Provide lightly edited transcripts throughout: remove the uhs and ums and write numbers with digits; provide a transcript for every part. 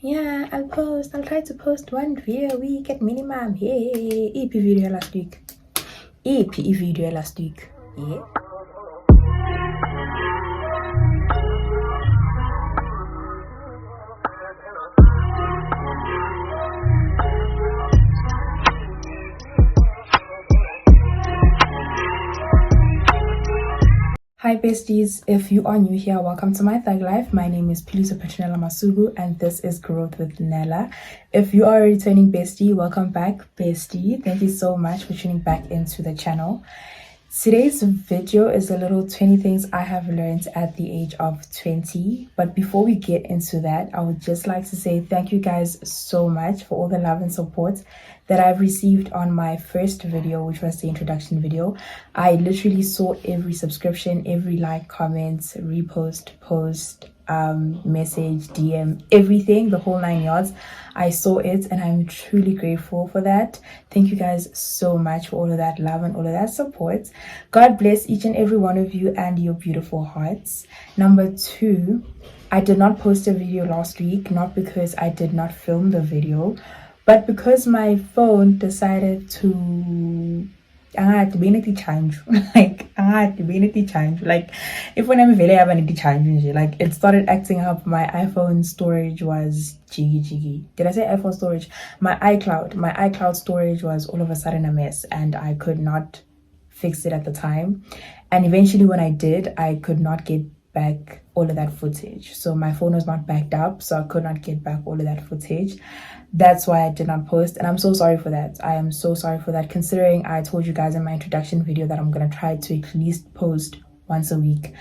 Yeah, I'll try to post one video a week at minimum. Hey, EP video last week. EP video last week. Yeah. Hi besties, if you are new here, welcome to my thug life. My name is Nella Masugu and this is Growth with Nella. If you are a returning bestie, welcome back bestie. Thank you so much for tuning back into the channel. Today's video is a little 20 things I have learned at the age of 20. But before we get into that, I would just like to say thank you guys so much for all the love and support that I've received on my first video, which was the introduction video. I literally saw every subscription, every like, comment, repost, post, message, DM, everything, the whole 9 yards. I saw it and I'm truly grateful for that. Thank you guys so much for all of that love and all of that support. God bless each and every one of you and your beautiful hearts. Number 2, I did not post a video last week, not because I did not film the video, but because my phone decided to like if when I'm very like it started acting up. My iPhone storage was jiggy. Did I say iPhone storage? My iCloud storage was all of a sudden a mess and I could not fix it at the time, and eventually when I did, I could not get back all of that footage. So my phone was not backed up, so I could not get back all of that footage. That's why I did not post, and I'm so sorry for that. I am so sorry for that, considering I told you guys in my introduction video that I'm gonna try to at least post once a week.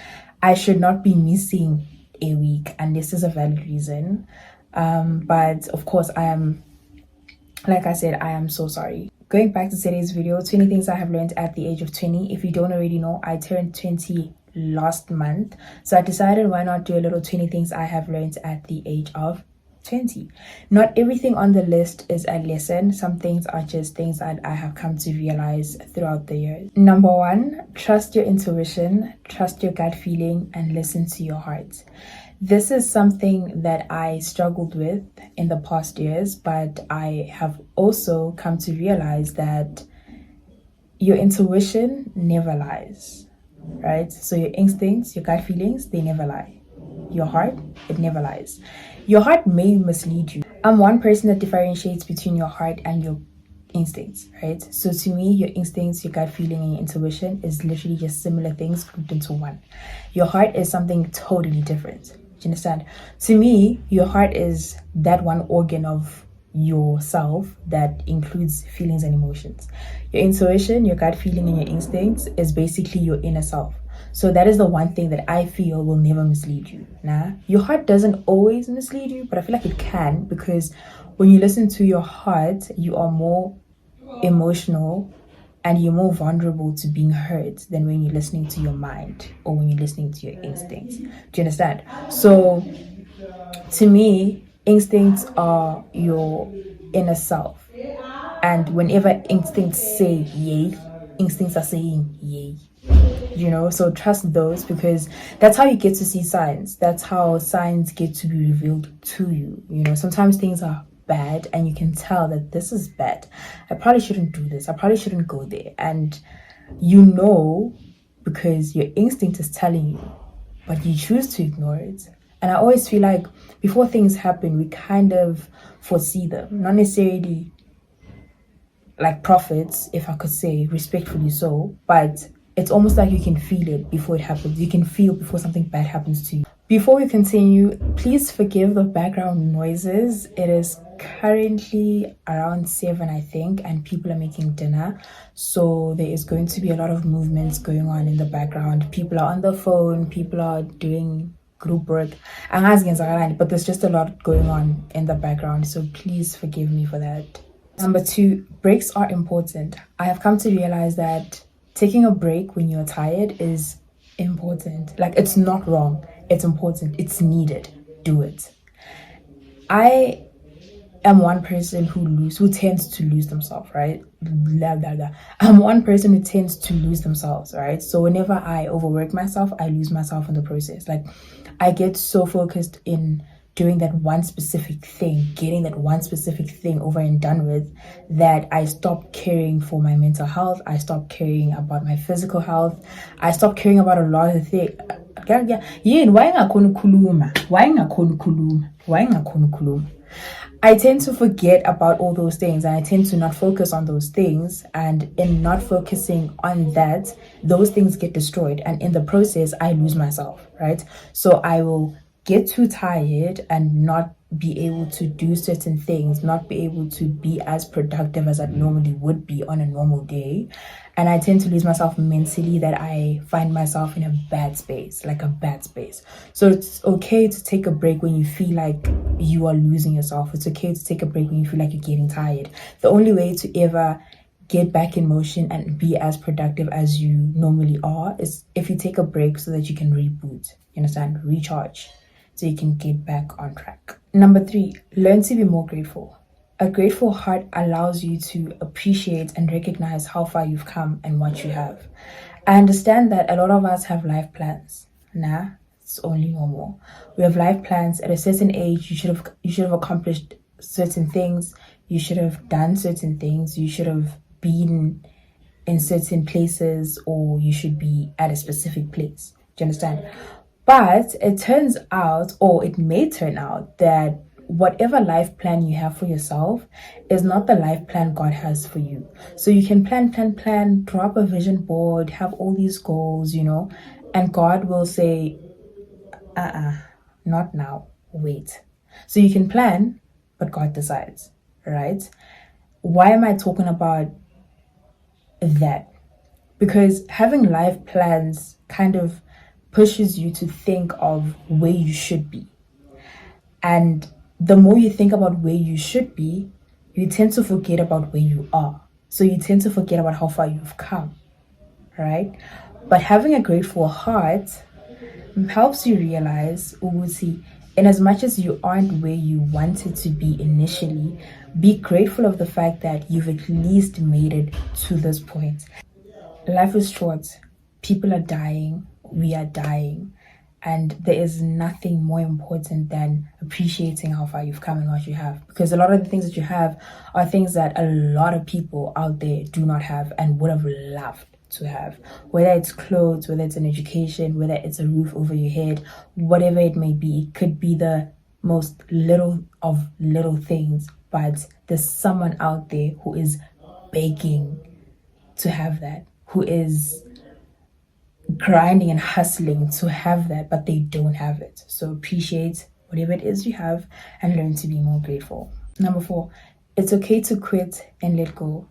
I should not be missing a week unless there's a valid reason, but of course I am, like I said, I am so sorry. Going back to today's video, 20 things I have learned at the age of 20. If you don't already know, I turned 20 last month, so I decided why not do a little 20 things I have learned at the age of 20. Not everything on the list is a lesson. Some things are just things that I have come to realize throughout the years. Number 1, trust your intuition, trust your gut feeling, and listen to your heart. This is something that I struggled with in the past years, but I have also come to realize that your intuition never lies, right? So your instincts, your gut feelings, they never lie. Your heart, it never lies. Your heart may mislead you. I'm one person that differentiates between your heart and your instincts, right? So to me, your instincts, your gut feeling, and your intuition is literally just similar things grouped into one. Your heart is something totally different. Do you understand? To me, your heart is that one organ of yourself that includes feelings and emotions. Your intuition, your gut feeling, and your instincts is basically your inner self. So that is the one thing that I feel will never mislead you. Your heart doesn't always mislead you, but I feel like it can, because when you listen to your heart, you are more emotional and you're more vulnerable to being hurt than when you're listening to your mind or when you're listening to your instincts. Do you understand? So to me, instincts are your inner self, and whenever instincts say yay, instincts are saying yay. So trust those, because that's how you get to see signs. That's how signs get to be revealed to you. Sometimes things are bad and you can tell that this is bad. I probably shouldn't do this. I probably shouldn't go there. And because your instinct is telling you, but you choose to ignore it. And I always feel like before things happen, we kind of foresee them. Not necessarily like prophets, if I could say, respectfully so, but it's almost like you can feel it before it happens. You can feel before something bad happens to you. Before we continue, please forgive the background noises. It is currently around 7, I think, and people are making dinner. So there is going to be a lot of movements going on in the background. People are on the phone, people are doing group work, but there's just a lot going on in the background. So please forgive me for that. Number 2, breaks are important. I have come to realize that taking a break when you're tired is important. Like, it's not wrong. It's important. It's needed. Do it. I am one person who tends to lose themselves, right? I'm one person who tends to lose themselves, right? So whenever I overwork myself, I lose myself in the process. Like, I get so focused in doing that one specific thing, getting that one specific thing over and done with, that I stopped caring for my mental health. I stopped caring about my physical health. I stopped caring about a lot of things. I tend to forget about all those things, and I tend to not focus on those things. And in not focusing on that, those things get destroyed. And in the process, I lose myself, right? So I will get too tired and not be able to do certain things, not be able to be as productive as I normally would be on a normal day. And I tend to lose myself mentally, that I find myself in a bad space, like a bad space. So it's okay to take a break when you feel like you are losing yourself. It's okay to take a break when you feel like you're getting tired. The only way to ever get back in motion and be as productive as you normally are is if you take a break, so that you can reboot, you understand, recharge, so you can get back on track. Number 3, learn to be more grateful. A grateful heart allows you to appreciate and recognize how far you've come and what you have. I understand that a lot of us have life plans. Nah, it's only normal. We have life plans. At a certain age, you should have accomplished certain things. You should have done certain things. You should have been in certain places, or you should be at a specific place. Do you understand? But it turns out, or it may turn out, that whatever life plan you have for yourself is not the life plan God has for you. So you can plan, drop a vision board, have all these goals, and God will say, not now, wait. So you can plan, but God decides, right? Why am I talking about that? Because having life plans kind of pushes you to think of where you should be. And the more you think about where you should be, you tend to forget about where you are. So you tend to forget about how far you've come, right? But having a grateful heart helps you realize, Uguti, in as much as you aren't where you wanted to be initially, be grateful of the fact that you've at least made it to this point. Life is short. People are dying. We are dying. And there is nothing more important than appreciating how far you've come and what you have. Because a lot of the things that you have are things that a lot of people out there do not have and would have loved to have. Whether it's clothes, whether it's an education, whether it's a roof over your head, whatever it may be. It could be the most little of little things. But there's someone out there who is begging to have that, who is grinding and hustling to have that, but they don't have it. So appreciate whatever it is you have and learn to be more grateful. Number 4, it's okay to quit and let go.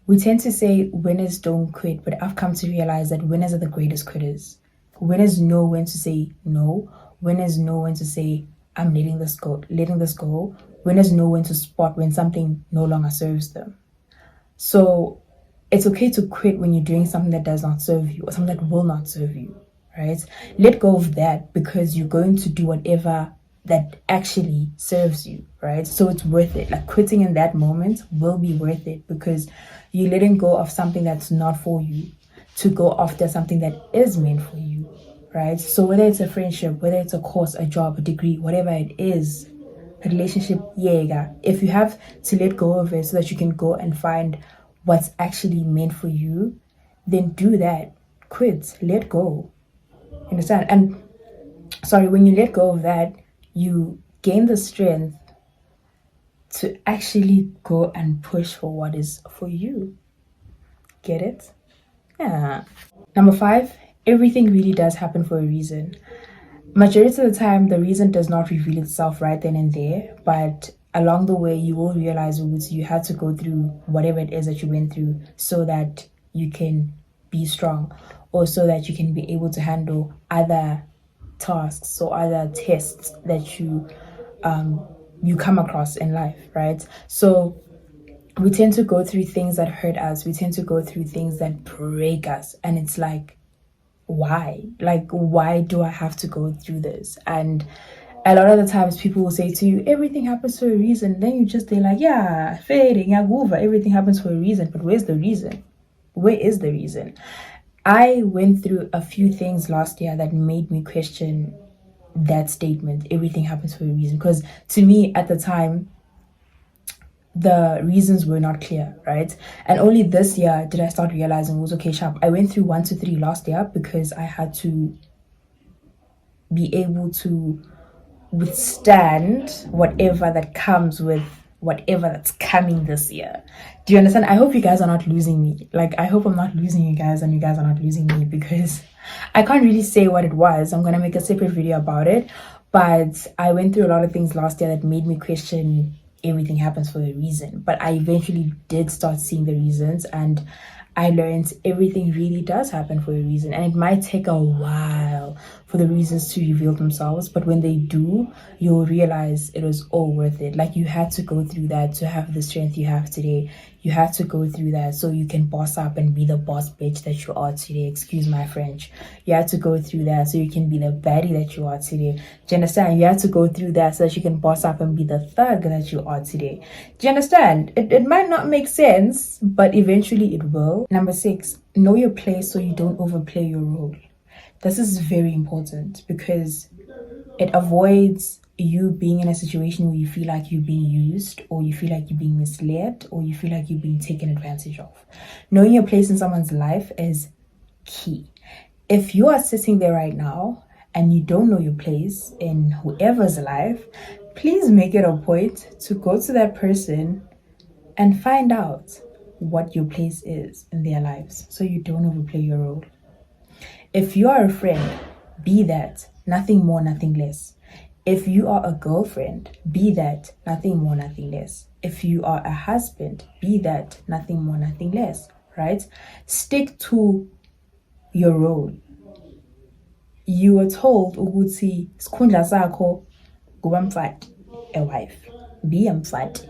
We tend to say winners don't quit, but I've come to realize that winners are the greatest quitters. Winners know when to say no. Winners know when to say, I'm letting this go. Winners know when to spot when something no longer serves them. So it's okay to quit when you're doing something that does not serve you, or something that will not serve you, right? Let go of that, because you're going to do whatever that actually serves you, right? So it's worth it. Like, quitting in that moment will be worth it, because you're letting go of something that's not for you to go after something that is meant for you, right? So whether it's a friendship, whether it's a course, a job, a degree, whatever it is, a relationship, if you have to let go of it so that you can go and find what's actually meant for you, then do that. Quit, let go. Understand? And when you let go of that, you gain the strength to actually go and push for what is for you. Get it? Yeah. Number 5, everything really does happen for a reason. Majority of the time, the reason does not reveal itself right then and there, but along the way, you will realize you had to go through whatever it is that you went through so that you can be strong, or so that you can be able to handle other tasks or other tests that you come across in life, right? So we tend to go through things that hurt us. We tend to go through things that break us. And it's like, why? Like, why do I have to go through this? And a lot of the times people will say to you, everything happens for a reason. Then they're like, yeah, fading, over. Everything happens for a reason. But where's the reason? Where is the reason? I went through a few things last year that made me question that statement, everything happens for a reason. Because to me at the time, the reasons were not clear, right? And only this year did I start realizing it was okay, sharp. I went through 1 to 3 last year because I had to be able to withstand whatever that comes with whatever that's coming this year. Do you understand? I hope you guys are not losing me. Like, I hope I'm not losing you guys and you guys are not losing me, because I can't really say what it was. I'm gonna make a separate video about it. But I went through a lot of things last year that made me question everything happens for a reason. But I eventually did start seeing the reasons, and I learned everything really does happen for a reason, and it might take a while for the reasons to reveal themselves, but when they do, you'll realize it was all worth it. Like, you had to go through that to have the strength you have today. You had to go through that so you can boss up and be the boss bitch that you are today. Excuse my French. You had to go through that so you can be the baddie that you are today. Do you understand? You had to go through that so that you can boss up and be the thug that you are today. Do you understand? It might not make sense, but eventually it will. Number 6, know your place so you don't overplay your role. This is very important because it avoids you being in a situation where you feel like you're being used, or you feel like you're being misled, or you feel like you're being taken advantage of. Knowing your place in someone's life is key. If you are sitting there right now and you don't know your place in whoever's life, please make it a point to go to that person and find out what your place is in their lives so you don't overplay your role. If you are a friend, be that, nothing more, nothing less. If you are a girlfriend, be that, nothing more, nothing less. If you are a husband, be that, nothing more, nothing less, right? Stick to your role. You were told ukuthi sikhundla sakho kuba mfati, a wife. Be a mfati.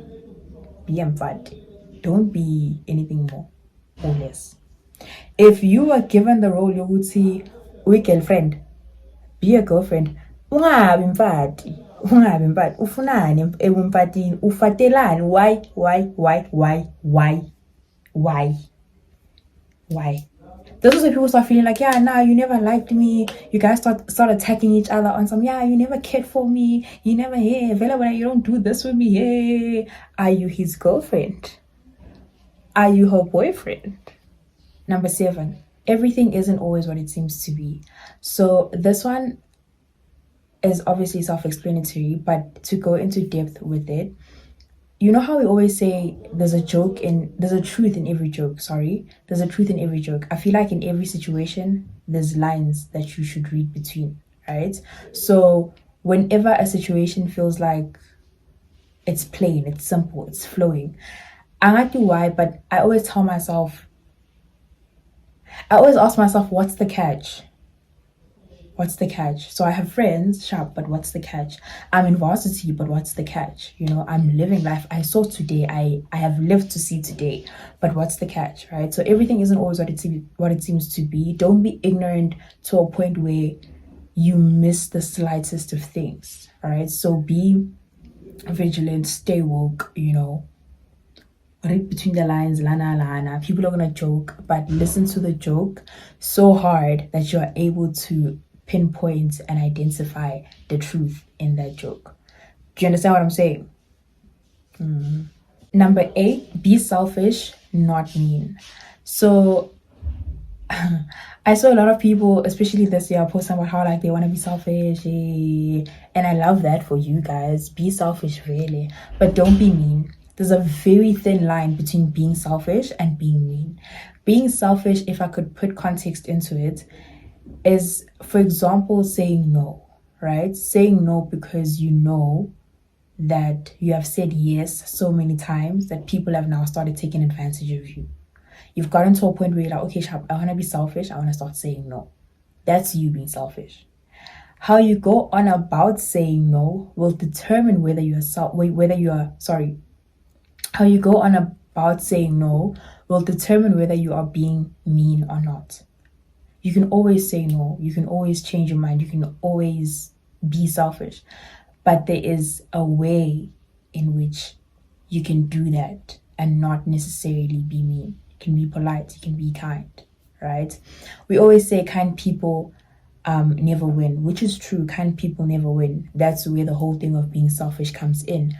Be a mfati. Don't be anything more or less. If you were given the role yokuthi uyi-girlfriend, be a girlfriend. Ungabi mfati. Ungabi mfati. Ufunani ebumfatini? Ufatelani? Why? Those are the people start feeling like, yeah, nah, you never liked me. You guys start attacking each other on some, yeah, you never cared for me. You never, hey, Vela, you don't do this with me. Hey, are you his girlfriend? Are you her boyfriend? Number 7, everything isn't always what it seems to be. So this one is obviously self-explanatory, but to go into depth with it, you know how we always say there's a truth in every joke. There's a truth in every joke. I feel like in every situation, there's lines that you should read between, right? So whenever a situation feels like it's plain, it's simple, it's flowing, I might know why, but I always ask myself, what's the catch? What's the catch? So I have friends, sharp, but what's the catch? I'm in varsity, but what's the catch? You know, I'm living life. I saw today. I have lived to see today, but what's the catch, right? So everything isn't always what it seems to be. Don't be ignorant to a point where you miss the slightest of things, all right? So be vigilant, stay woke, you know. Read between the lines, lana. People are gonna joke, but listen to the joke so hard that you're able to pinpoint and identify the truth in that joke. Do you understand what I'm saying? Number 8, be selfish, not mean. So I saw a lot of people, especially this year, posting about how like they want to be selfish, and I love that for you guys. Be selfish, really, but don't be mean. There's a very thin line between being selfish and being mean. Being selfish, if I could put context into it, is, for example, saying no, right? Saying no because you know that you have said yes so many times that people have now started taking advantage of you. You've gotten to a point where you're like, okay, sharp, I want to be selfish. I want to start saying no. That's you being selfish. How you go on about saying no will determine how you go on about saying no will determine whether you are being mean or not. You can always say no. You can always change your mind. You can always be selfish. But there is a way in which you can do that and not necessarily be mean. You can be polite. You can be kind, right? We always say kind people never win, which is true. Kind people never win. That's where the whole thing of being selfish comes in.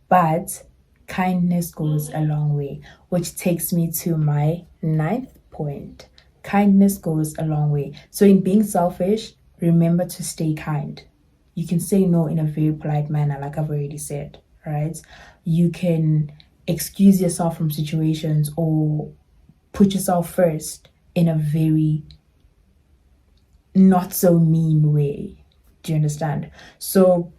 But kindness goes a long way, which takes me to my 9th point. Kindness goes a long way. So in being selfish, remember to stay kind. You can say no in a very polite manner, like I've already said, right? You can excuse yourself from situations or put yourself first in a very not so mean way. Do you understand? So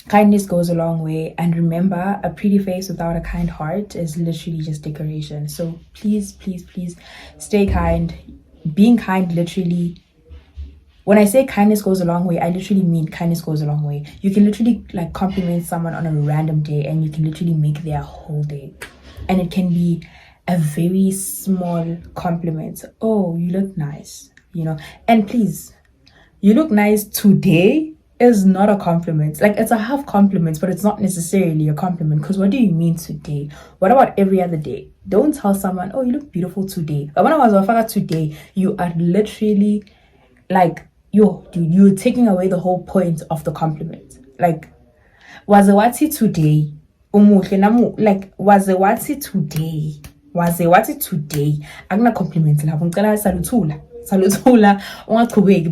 kindness goes a long way. And remember, a pretty face without a kind heart is literally just decoration. So please, please, please stay kind. Being kind, literally, when I say kindness goes a long way, I literally mean kindness goes a long way. You can literally like compliment someone on a random day and you can literally make their whole day. And it can be a very small compliment. Oh, you look nice, you know. And please, you look nice today is not a compliment. Like, it's a half compliment, but it's not necessarily a compliment. Because what do you mean today? What about every other day? Don't tell someone, oh, you look beautiful today. But when I was today, you are literally like, you're taking away the whole point of the compliment. Like, wazewati today. Like, wazewati today. Wazewati today. Agna compliment la. Salutula.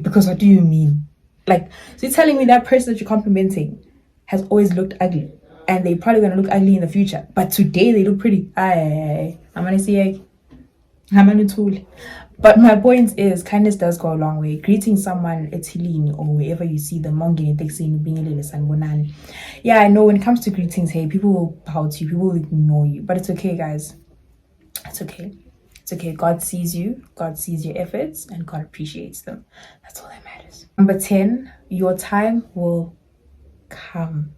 Because what do you mean? Like, so you're telling me that person that you're complimenting has always looked ugly, and they're probably gonna look ugly in the future, but today they look pretty. I'm gonna say, I'm a tool. But my point is, kindness does go a long way. Greeting someone, etilini, or wherever you see them, yeah, I know when it comes to greetings, hey, people will pout you, people will ignore you, but it's okay, guys. It's okay. It's okay. God sees you. God sees your efforts, and God appreciates them. That's all that matters. Number 10, your time will come.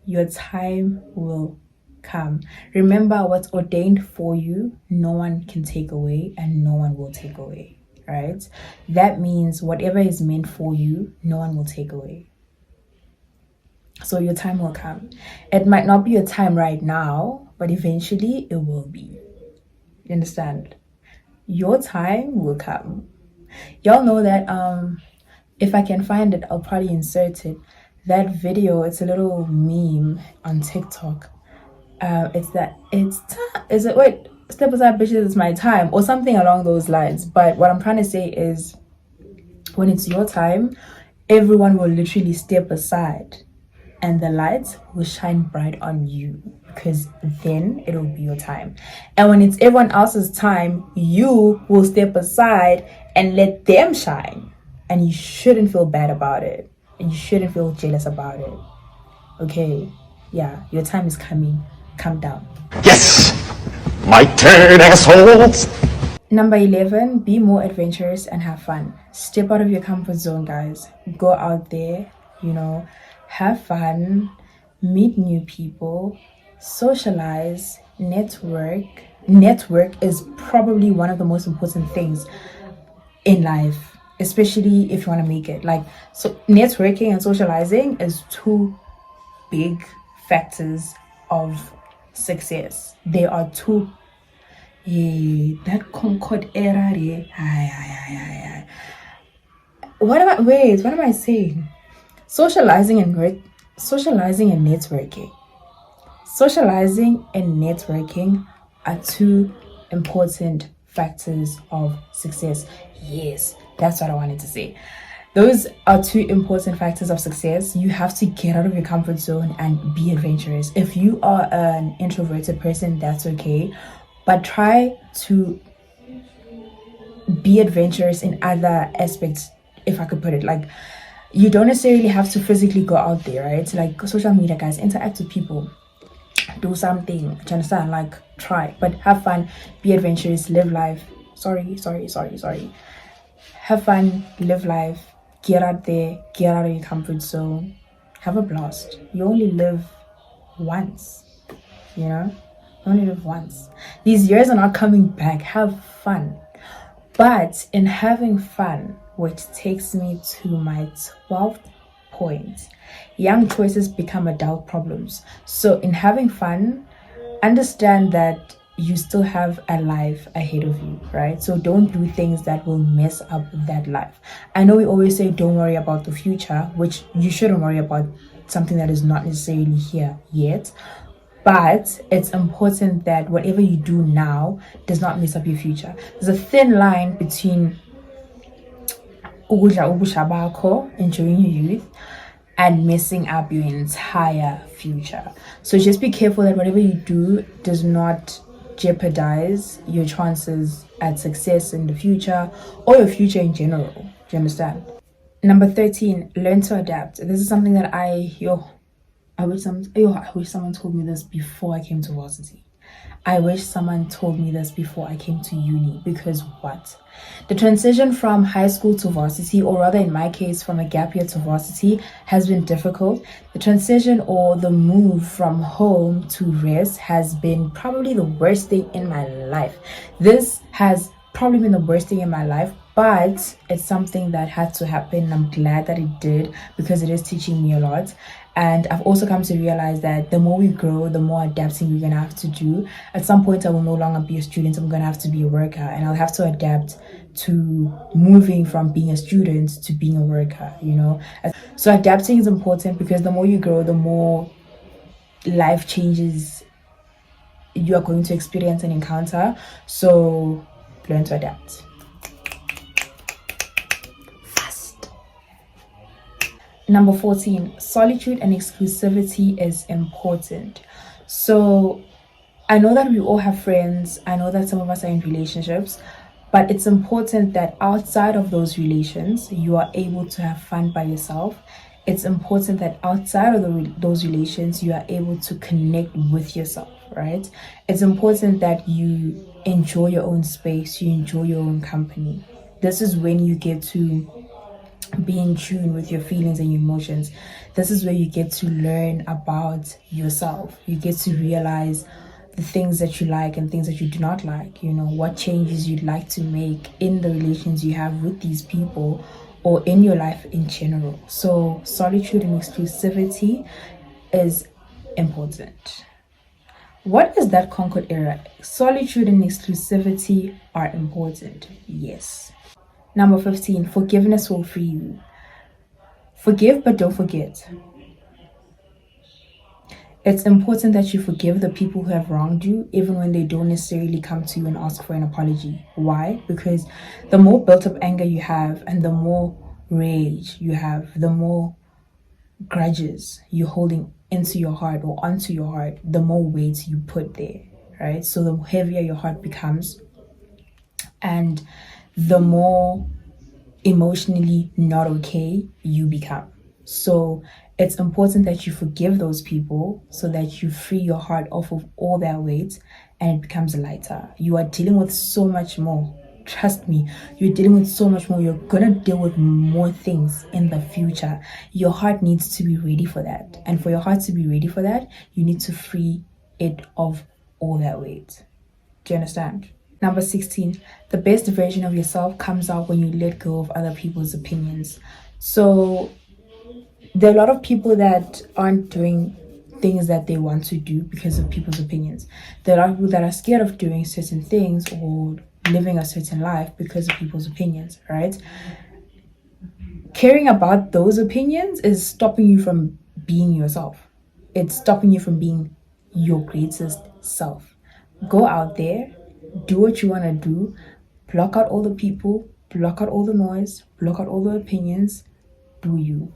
Your time will come. Remember, what's ordained for you, no one can take away, and no one will take away, right? That means whatever is meant for you, no one will take away. So your time will come. It might not be your time right now, but eventually it will be. You understand? Your time will come. Y'all know that if I can find it, I'll probably insert it. That video, it's a little meme on TikTok. Step aside, bitches, it's my time, or something along those lines. But what I'm trying to say is, when it's your time, everyone will literally step aside and the lights will shine bright on you, because then it'll be your time. And when it's everyone else's time, you will step aside and let them shine. And you shouldn't feel bad about it. And you shouldn't feel jealous about it. Okay? Yeah, your time is coming. Calm down. Yes! My turn, assholes! Number 11, be more adventurous and have fun. Step out of your comfort zone, guys. Go out there, have fun, meet new people, socialize, network. Network is probably one of the most important things in life, especially if you want to make it. So networking and socializing is two big factors of success. There are two. That Concord era. What am I saying? Socializing and networking. Socializing and networking are two important factors of success. Yes, that's what I wanted to say. Those are two important factors of success. You have to get out of your comfort zone and be adventurous. If you are an introverted person, that's okay. But try to be adventurous in other aspects, if I could put it. Like, you don't necessarily have to physically go out there, right? Like, social media, guys, interact with people. Do something. Do you understand? Like, try. But have fun. Be adventurous. Live life. Sorry. Have fun. Live life. Get out there. Get out of your comfort zone. Have a blast. You only live once. You only live once. These years are not coming back. Have fun. But in having fun, which takes me to my 12th point, young choices become adult problems. So in having fun, understand that you still have a life ahead of you, right? So don't do things that will mess up that life. I know we always say don't worry about the future, which you shouldn't worry about something that is not necessarily here yet. But it's important that whatever you do now does not mess up your future. There's a thin line between enjoying your youth and messing up your entire future. So just be careful that whatever you do does not jeopardize your chances at success in the future or your future in general. Do you understand? Number 13, learn to adapt. This is something that I wish someone told me this before I came to varsity. I wish someone told me this before I came to uni, because what? The transition from high school to varsity, or rather in my case from a gap year to varsity, has been difficult. The transition or the move from home to rest has been probably the worst thing in my life. This has probably been the worst thing in my life, but it's something that had to happen, and I'm glad that it did, because it is teaching me a lot. And I've also come to realize that the more we grow, the more adapting we're gonna have to do. At some point, I will no longer be a student, I'm gonna have to be a worker, and I'll have to adapt to moving from being a student to being a worker, you know. So adapting is important, because the more you grow, the more life changes you are going to experience and encounter. So learn to adapt. Number 14, solitude and exclusivity is important. So I know that we all have friends. I know that some of us are in relationships, but it's important that outside of those relations, you are able to have fun by yourself. It's important that outside of those relations, you are able to connect with yourself, right? It's important that you enjoy your own space, you enjoy your own company. This is when you get to be in tune with your feelings and your emotions. This is where you get to learn about yourself. You get to realize the things that you like and things that you do not like, you know, what changes you'd like to make in the relations you have with these people or in your life in general. So solitude and exclusivity is important. What is that Concord era? Solitude and exclusivity are important, yes. Number 15, forgiveness will free you. Forgive, but don't forget. It's important that you forgive the people who have wronged you, even when they don't necessarily come to you and ask for an apology. Why? Because the more built up anger you have and the more rage you have, the more grudges you're holding into your heart or onto your heart, the more weight you put there, right? So the heavier your heart becomes, and the more emotionally not okay you become. So it's important that you forgive those people so that you free your heart off of all their weight and it becomes lighter. You are dealing with so much more. Trust me, you're dealing with so much more. You're gonna deal with more things in the future. Your heart needs to be ready for that. And for your heart to be ready for that, you need to free it of all that weight. Do you understand? Number 16, the best version of yourself comes out when you let go of other people's opinions. So there are a lot of people that aren't doing things that they want to do because of people's opinions. There are people that are scared of doing certain things or living a certain life because of people's opinions, right? Caring about those opinions is stopping you from being yourself. It's stopping you from being your greatest self. Go out there, do what you want to do, block out all the people, block out all the noise, block out all the opinions, do you.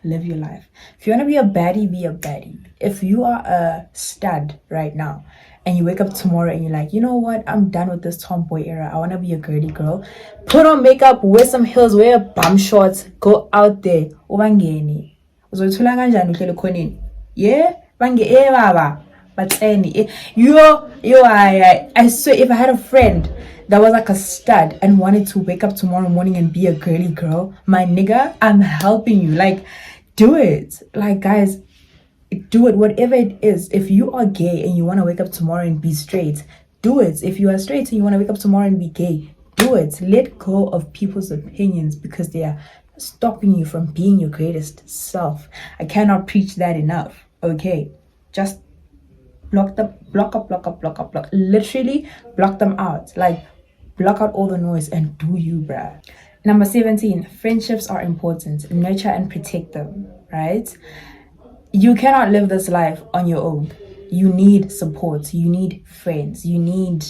Live your life. If you want to be a baddie, be a baddie. If you are a stud right now and you wake up tomorrow and you're like, you know what, I'm done with this tomboy era, I want to be a girly girl, put on makeup, wear some heels, wear bum shorts, go out there, ubangeni uzothula kanjani uhlele khoneni, yeah bange baba but any I swear, if I had a friend that was like a stud and wanted to wake up tomorrow morning and be a girly girl, my nigga, I'm helping you. Like, do it. Like, guys, do it. Whatever it is. If you are gay and you want to wake up tomorrow and be straight, do it. If you are straight and you want to wake up tomorrow and be gay, do it. Let go of people's opinions because they are stopping you from being your greatest self. I cannot preach that enough. Okay, just Block them, block. Literally block them out. Like, block out all the noise and do you, bruh. Number 17, friendships are important. Nurture and protect them, right? You cannot live this life on your own. You need support. You need friends. You need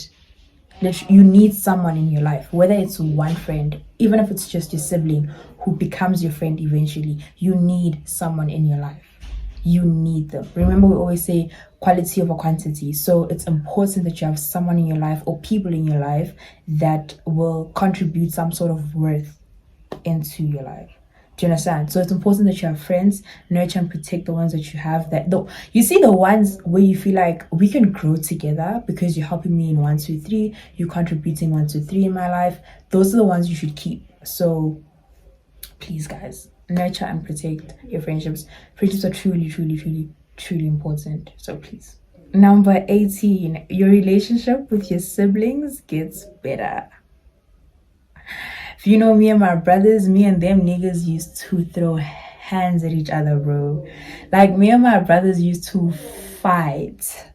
someone in your life, whether it's one friend, even if it's just your sibling who becomes your friend eventually. You need someone in your life. You need them. Remember, we always say quality over quantity. So it's important that you have someone in your life or people in your life that will contribute some sort of worth into your life. Do you understand? So it's important that you have friends, nurture and protect the ones that you have. That though you see the ones where you feel like we can grow together because you're helping me in 1, 2, 3, you're contributing 1, 2, 3 in my life. Those are the ones you should keep. So please, guys, nurture and protect your friendships. Friendships are truly important. So please. Number 18, your relationship with your siblings gets better. If you know me and my brothers, me and them niggas used to throw hands at each other, bro. Like, me and my brothers used to fight.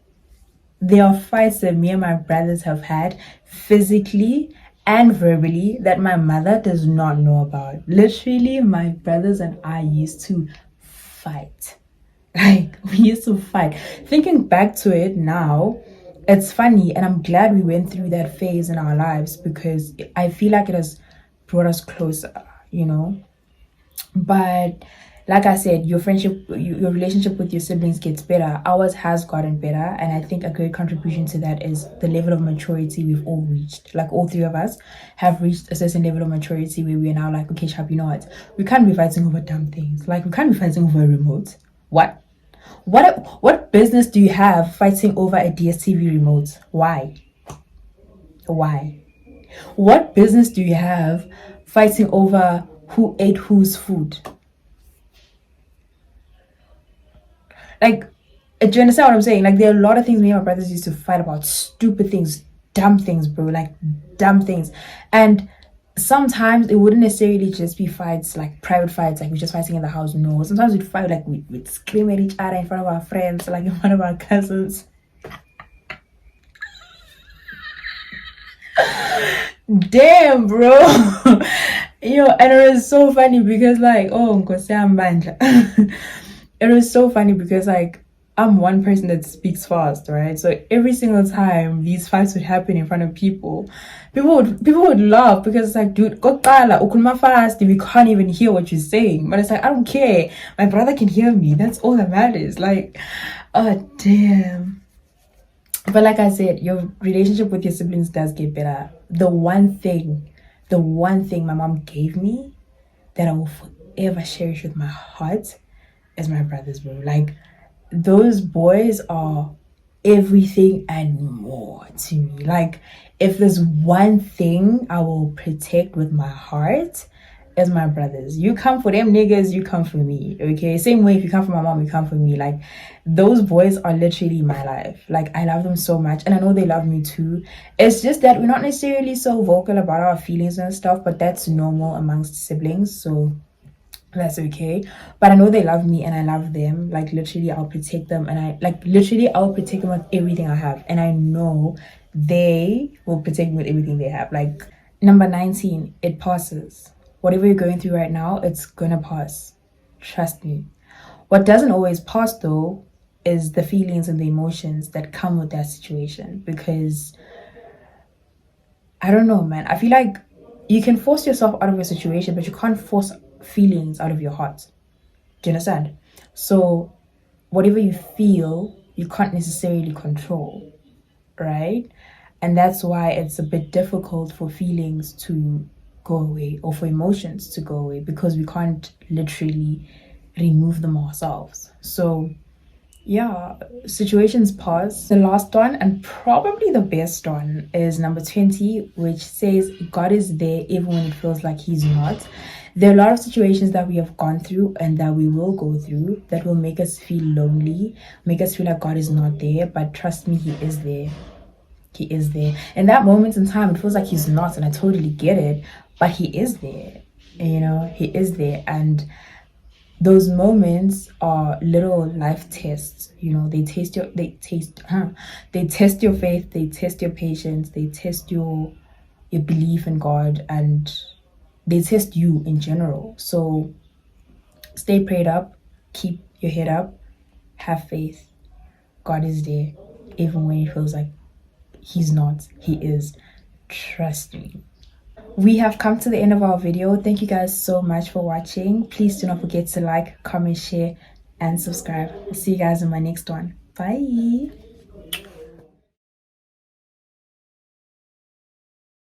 There are fights that me and my brothers have had physically and verbally that my mother does not know about. Literally, my brothers and I used to fight. Like, we used to fight. Thinking back to it now, it's funny, and I'm glad we went through that phase in our lives because I feel like it has brought us closer, you know. But like I said, your relationship with your siblings gets better. Ours has gotten better, and I think a great contribution to that is the level of maturity we've all reached. Like, all 3 of us have reached a certain level of maturity where we are now like, okay, Sharp, you know what? We can't be fighting over dumb things. Like, we can't be fighting over a remote. What business do you have fighting over a DSTV remote? Why? What business do you have fighting over who ate whose food? Like, do you understand what I'm saying? Like, there are a lot of things me and my brothers used to fight about. Stupid things, dumb things, bro. Like, dumb things. And sometimes it wouldn't necessarily just be fights, like private fights, like we're just fighting in the house. No, sometimes we'd fight, like we'd scream at each other in front of our friends, like in front of our cousins. Damn, bro. And it was so funny because, like, it was so funny because, like, I'm one person that speaks fast, right? So every single time these fights would happen in front of people would laugh because it's like, dude, ukulma fast, we can't even hear what you're saying. But it's like, I don't care. My brother can hear me. That's all that matters. Like, oh damn. But like I said, your relationship with your siblings does get better. The one thing my mom gave me that I will forever cherish with my heart is my brothers, bro. Like, those boys are everything and more to me. Like, if there's one thing I will protect with my heart, is my brothers. You come for them niggas, you come for me, okay? Same way, if you come for my mom, you come for me. Like, those boys are literally my life. Like, I love them so much, and I know they love me too. It's just that we're not necessarily so vocal about our feelings and stuff, but that's normal amongst siblings, so that's okay. But I know they love me and I love them. Like, literally, I'll protect them, and I'll protect them with everything I have, and I know they will protect me with everything they have. Like, number 19, it passes. Whatever you're going through right now, it's gonna pass. Trust me. What doesn't always pass, though, is the feelings and the emotions that come with that situation. Because, I don't know, man. I feel like you can force yourself out of a situation, but you can't force feelings out of your heart. Do you understand? So, whatever you feel, you can't necessarily control, right? And that's why it's a bit difficult for feelings to go away or for emotions to go away, because we can't literally remove them ourselves. So yeah, situations pass. The last one, and probably the best one, is number 20, which says God is there even when it feels like he's not. There are a lot of situations that we have gone through and that we will go through that will make us feel lonely, make us feel like God is not there, but trust me, he is there. He is there. In that moment in time, it feels like he's not, and I totally get it, but he is there. He is there. And those moments are little life tests. You know, they test your they test your faith, they test your patience, they test your belief in God, and they test you in general. So stay prayed up, keep your head up, have faith. God is there, even when it feels like he's not. He is. Trust me. We have come to the end of our video. Thank you guys so much for watching. Please do not forget to like, comment, share, and subscribe. I'll see you guys in my next one. Bye.